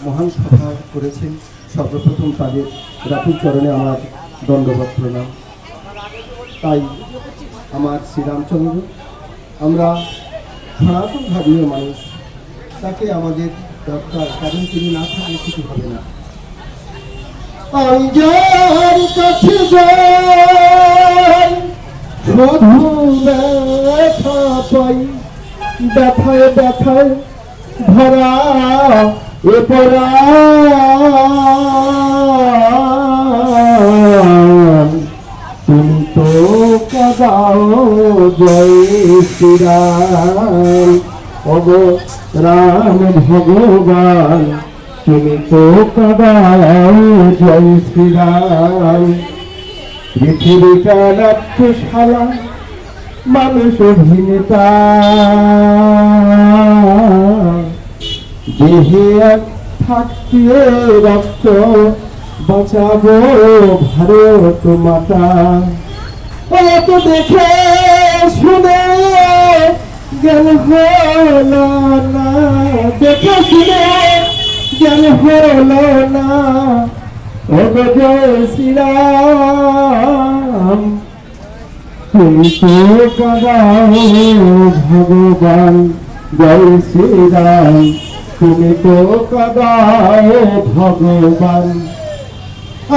মহান সভা করেছেন, সর্বপ্রথম তাদের রাতুল চরণে আমার দণ্ডবত প্রণাম। তাই আমার শ্রীরামচন্দ্র, আমরা সনাতন ধর্মীয় মানুষ, তাকে আমাদের দরকার, কারণ তিনি না থাকলে কিছু হবে না। আমি যার কাছে যাই শুধু ব্যথা পাই, ব্যথায় ব্যথায় ভরা এ পরাণ, তুমি তো কাদাও জয় শ্রীরাম। অগ রাম ভগবান, তুমি তো কাদাও জয় শ্রীরাম। পৃথিবীটা নাট্যশালা, মানুষ অভিনেতা, দেহে এক থাকতে রক্ত বাঁচাবো ভারত মাতা। অত দেখে শুনে জ্ঞান হলো না, দেখে শুনে জ্ঞান হলো না। ও জয় শ্রীরাম, তুমি তো কাদাও ভগবান। জয় শ্রীরাম, তুমি তো কাদাও ভগবান।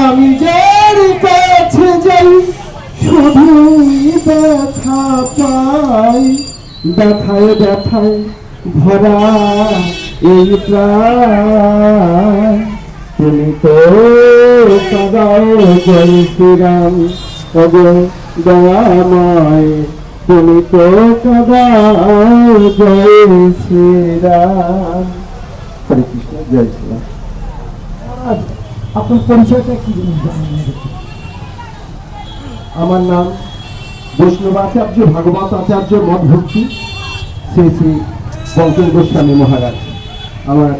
আমি যার কাছে যাই শুধুই ব্যথা পাই, ব্যথায় ব্যথায় ভরা এই প্রাণ, তুমি তো কাদাও জয় শ্রীরাম। ওগো দয়াময়, তুমি তো কাদাও জয় শ্রীরাম। হরে কৃষ্ণ, জয় শ্রীরাম। আপনার পরিচয়টা কি? আমার নাম বৈষ্ণব আচার্য, ভাগবত আচার্য, মঠ ভক্তি শ্রী শ্রী বঙ্কিম গোস্বামী মহারাজ। আমার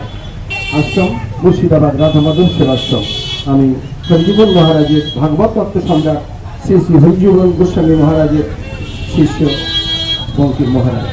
আশ্রম মুর্শিদাবাদ রাধা মাধব সেবাশ্রম। আমি হরিজীবন মহারাজের ভাগবত তত্ত্ব সম্রাট শ্রী শ্রী হরিজীবন গোস্বামী মহারাজের শিষ্য বঙ্কিম মহারাজ।